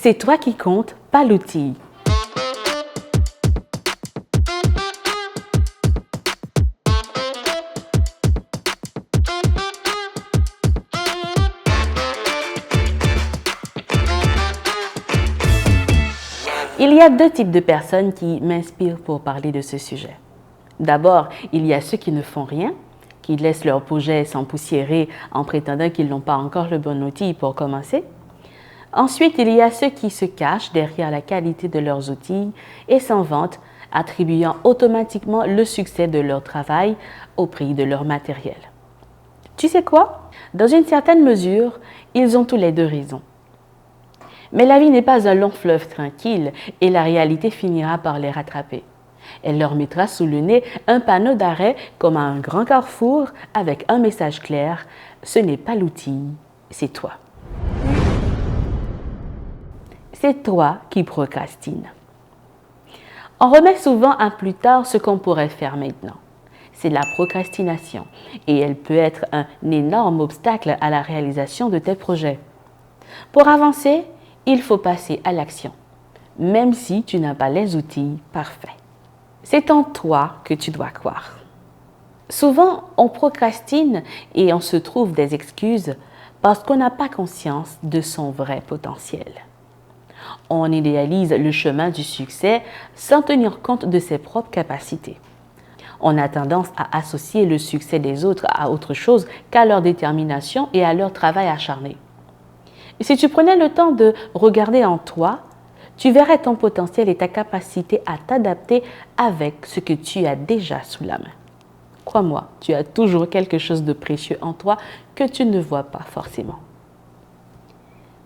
C'est toi qui compte, pas l'outil. Il y a deux types de personnes qui m'inspirent pour parler de ce sujet. D'abord, il y a ceux qui ne font rien, qui laissent leur projet s'empoussiérer en prétendant qu'ils n'ont pas encore le bon outil pour commencer. Ensuite, il y a ceux qui se cachent derrière la qualité de leurs outils et s'en vantent, attribuant automatiquement le succès de leur travail au prix de leur matériel. Tu sais quoi? Dans une certaine mesure, ils ont tous les deux raison. Mais la vie n'est pas un long fleuve tranquille et la réalité finira par les rattraper. Elle leur mettra sous le nez un panneau d'arrêt comme à un grand carrefour avec un message clair: ce n'est pas l'outil, c'est toi. C'est toi qui procrastines. On remet souvent à plus tard ce qu'on pourrait faire maintenant. C'est la procrastination et elle peut être un énorme obstacle à la réalisation de tes projets. Pour avancer, il faut passer à l'action, même si tu n'as pas les outils parfaits. C'est en toi que tu dois croire. Souvent, on procrastine et on se trouve des excuses parce qu'on n'a pas conscience de son vrai potentiel. On idéalise le chemin du succès sans tenir compte de ses propres capacités. On a tendance à associer le succès des autres à autre chose qu'à leur détermination et à leur travail acharné. Si tu prenais le temps de regarder en toi, tu verrais ton potentiel et ta capacité à t'adapter avec ce que tu as déjà sous la main. Crois-moi, tu as toujours quelque chose de précieux en toi que tu ne vois pas forcément.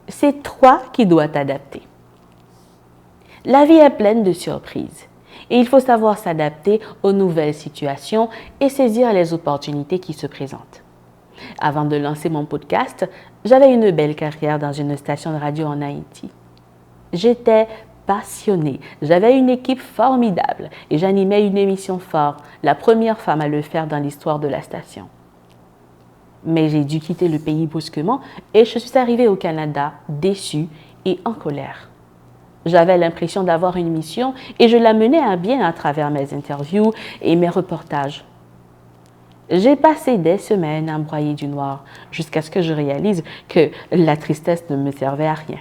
C'est toi qui dois t'adapter. La vie est pleine de surprises et il faut savoir s'adapter aux nouvelles situations et saisir les opportunités qui se présentent. Avant de lancer mon podcast, j'avais une belle carrière dans une station de radio en Haïti. J'étais passionnée, j'avais une équipe formidable et j'animais une émission phare, la première femme à le faire dans l'histoire de la station. Mais j'ai dû quitter le pays brusquement et je suis arrivée au Canada déçue et en colère. J'avais l'impression d'avoir une mission et je la menais à bien à travers mes interviews et mes reportages. J'ai passé des semaines à broyer du noir jusqu'à ce que je réalise que la tristesse ne me servait à rien.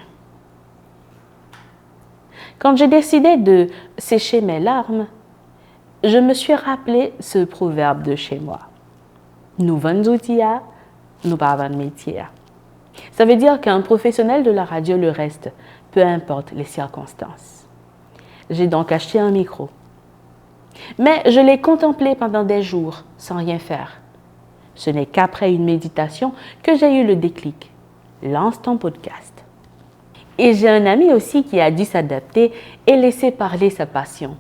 Quand j'ai décidé de sécher mes larmes, je me suis rappelé ce proverbe de chez moi. Nous vendons outils, nous pas vendons métier. Ça veut dire qu'un professionnel de la radio le reste, peu importe les circonstances. J'ai donc acheté un micro. Mais je l'ai contemplé pendant des jours sans rien faire. Ce n'est qu'après une méditation que j'ai eu le déclic. Lance ton podcast. Et j'ai un ami aussi qui a dû s'adapter et laisser parler sa passion.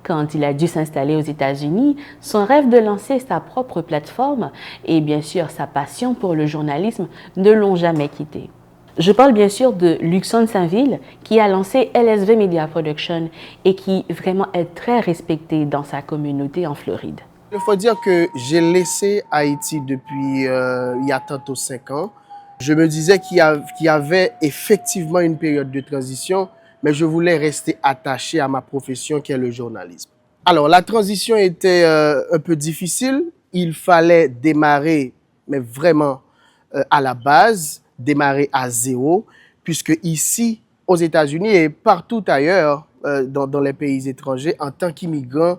Quand il a dû s'installer aux États-Unis, son rêve de lancer sa propre plateforme et bien sûr sa passion pour le journalisme ne l'ont jamais quitté. Je parle bien sûr de Luxon Saint-Ville qui a lancé LSV Media Production et qui vraiment est très respecté dans sa communauté en Floride. Il faut dire que j'ai laissé Haïti depuis il y a tantôt 5 ans. Je me disais qu'il y avait effectivement une période de transition, mais je voulais rester attaché à ma profession qui est le journalisme. Alors, la transition était un peu difficile. Il fallait démarrer, mais vraiment à la base, démarrer à zéro, puisque ici, aux États-Unis et partout ailleurs, dans les pays étrangers, en tant qu'immigrant,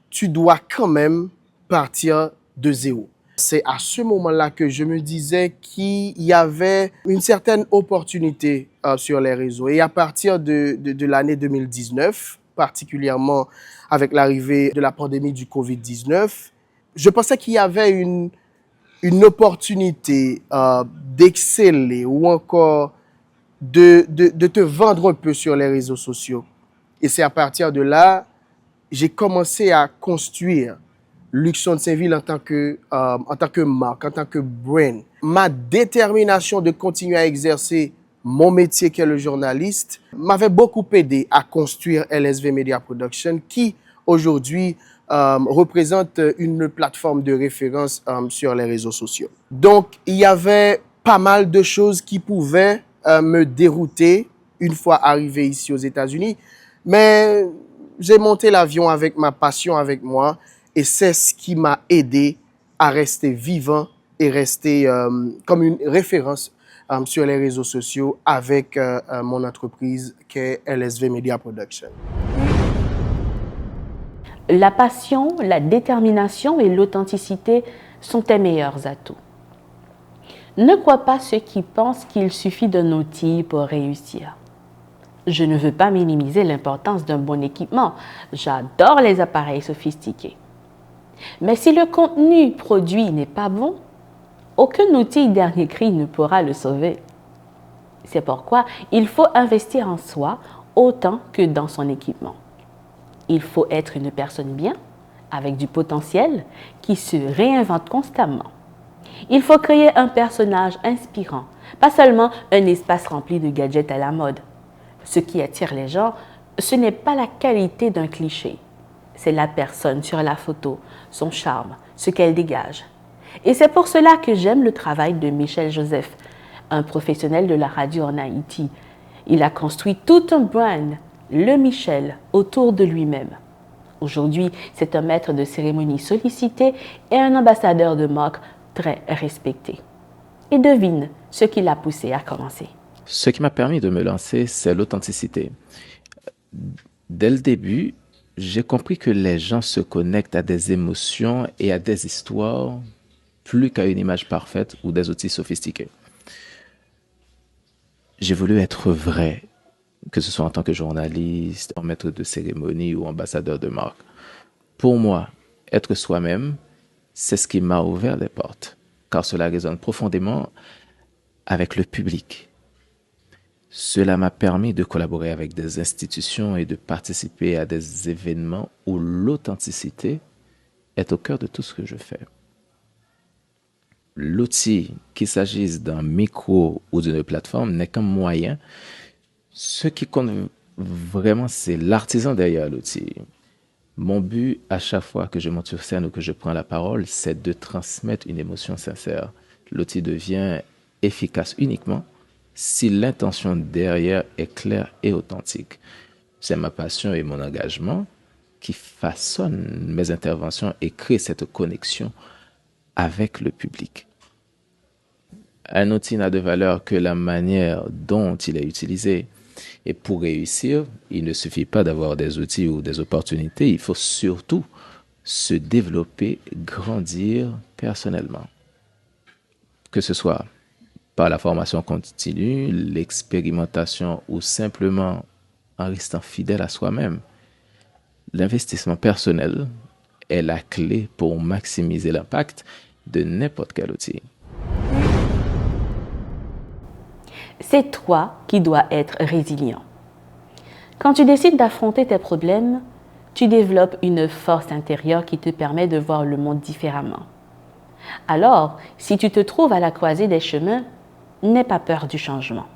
tu dois quand même partir de zéro. C'est à ce moment-là que je me disais qu'il y avait une certaine opportunité sur les réseaux. Et à partir de l'année 2019, particulièrement avec l'arrivée de la pandémie du COVID-19, je pensais qu'il y avait une opportunité d'exceller ou encore de te vendre un peu sur les réseaux sociaux. Et c'est à partir de là, j'ai commencé à construire Luxon Saint-Ville en tant que marque, en tant que brand. Ma détermination de continuer à exercer mon métier qui est le journaliste m'avait beaucoup aidé à construire LSV Media Production qui aujourd'hui représente une plateforme de référence sur les réseaux sociaux. Donc, il y avait pas mal de choses qui pouvaient me dérouter une fois arrivé ici aux États-Unis. Mais j'ai monté l'avion avec ma passion avec moi et c'est ce qui m'a aidé à rester vivant et rester comme une référence sur les réseaux sociaux avec mon entreprise qui est LSV Media Production. La passion, la détermination et l'authenticité sont tes meilleurs atouts. Ne crois pas ceux qui pensent qu'il suffit d'un outil pour réussir. Je ne veux pas minimiser l'importance d'un bon équipement. J'adore les appareils sophistiqués. Mais si le contenu produit n'est pas bon, aucun outil dernier cri ne pourra le sauver. C'est pourquoi il faut investir en soi autant que dans son équipement. Il faut être une personne bien, avec du potentiel, qui se réinvente constamment. Il faut créer un personnage inspirant, pas seulement un espace rempli de gadgets à la mode. Ce qui attire les gens, ce n'est pas la qualité d'un cliché, c'est la personne sur la photo, son charme, ce qu'elle dégage. Et c'est pour cela que j'aime le travail de Michel Joseph, un professionnel de la radio en Haïti. Il a construit tout un brand, le Michel, autour de lui-même. Aujourd'hui, c'est un maître de cérémonie sollicité et un ambassadeur de marque très respecté. Et devine ce qui l'a poussé à commencer. Ce qui m'a permis de me lancer, c'est l'authenticité. Dès le début, j'ai compris que les gens se connectent à des émotions et à des histoires plus qu'à une image parfaite ou des outils sophistiqués. J'ai voulu être vrai, que ce soit en tant que journaliste, en maître de cérémonie ou ambassadeur de marque. Pour moi, être soi-même, c'est ce qui m'a ouvert des portes, car cela résonne profondément avec le public. Cela m'a permis de collaborer avec des institutions et de participer à des événements où l'authenticité est au cœur de tout ce que je fais. L'outil, qu'il s'agisse d'un micro ou d'une plateforme, n'est qu'un moyen. Ce qui compte vraiment, c'est l'artisan derrière l'outil. Mon but, à chaque fois que je monte sur scène ou que je prends la parole, c'est de transmettre une émotion sincère. L'outil devient efficace uniquement si l'intention derrière est claire et authentique. C'est ma passion et mon engagement qui façonnent mes interventions et créent cette connexion avec le public. Un outil n'a de valeur que la manière dont il est utilisé. Et pour réussir, il ne suffit pas d'avoir des outils ou des opportunités, il faut surtout se développer, grandir personnellement. Que ce soit par la formation continue, l'expérimentation ou simplement en restant fidèle à soi-même. L'investissement personnel est la clé pour maximiser l'impact de n'importe quel outil. C'est toi qui dois être résilient. Quand tu décides d'affronter tes problèmes, tu développes une force intérieure qui te permet de voir le monde différemment. Alors, si tu te trouves à la croisée des chemins, n'aie pas peur du changement.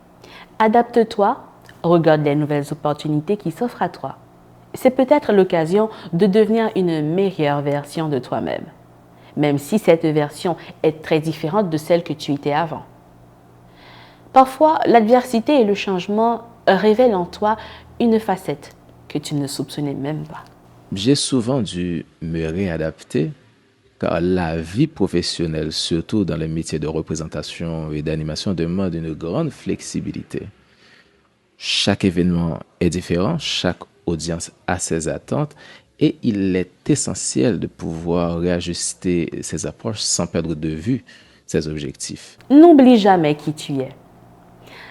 Adapte-toi, regarde les nouvelles opportunités qui s'offrent à toi. C'est peut-être l'occasion de devenir une meilleure version de toi-même, même si cette version est très différente de celle que tu étais avant. Parfois, l'adversité et le changement révèlent en toi une facette que tu ne soupçonnais même pas. J'ai souvent dû me réadapter car la vie professionnelle, surtout dans les métiers de représentation et d'animation, demande une grande flexibilité. Chaque événement est différent, chaque audience a ses attentes et il est essentiel de pouvoir réajuster ses approches sans perdre de vue ses objectifs. N'oublie jamais qui tu es.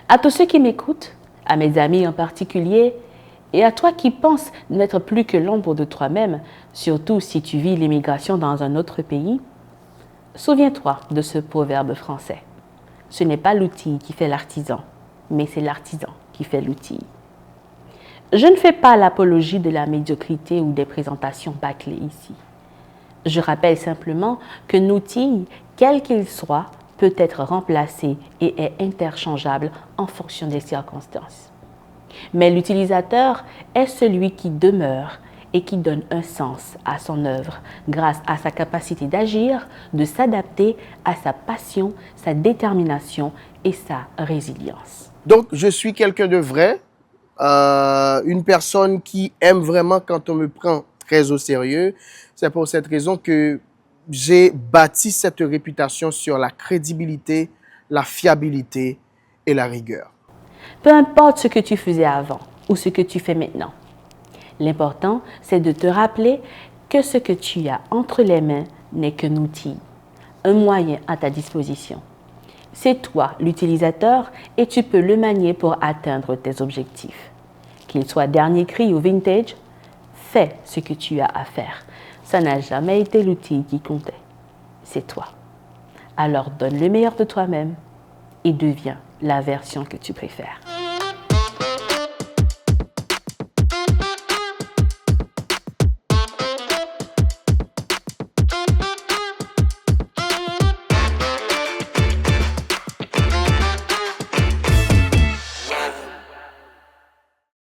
À tous ceux qui m'écoutent, à mes amis en particulier, et à toi qui penses n'être plus que l'ombre de toi-même, surtout si tu vis l'immigration dans un autre pays, souviens-toi de ce proverbe français. Ce n'est pas l'outil qui fait l'artisan, mais c'est l'artisan qui fait l'outil. Je ne fais pas l'apologie de la médiocrité ou des présentations bâclées ici. Je rappelle simplement qu'un outil, quel qu'il soit, peut être remplacé et est interchangeable en fonction des circonstances. Mais l'utilisateur est celui qui demeure et qui donne un sens à son œuvre grâce à sa capacité d'agir, de s'adapter à sa passion, sa détermination et sa résilience. Donc, je suis quelqu'un de vrai, une personne qui aime vraiment quand on me prend très au sérieux. C'est pour cette raison que j'ai bâti cette réputation sur la crédibilité, la fiabilité et la rigueur. Peu importe ce que tu faisais avant ou ce que tu fais maintenant. L'important, c'est de te rappeler que ce que tu as entre les mains n'est qu'un outil, un moyen à ta disposition. C'est toi l'utilisateur et tu peux le manier pour atteindre tes objectifs. Qu'il soit dernier cri ou vintage, fais ce que tu as à faire. Ça n'a jamais été l'outil qui comptait. C'est toi. Alors donne le meilleur de toi-même et deviens la version que tu préfères.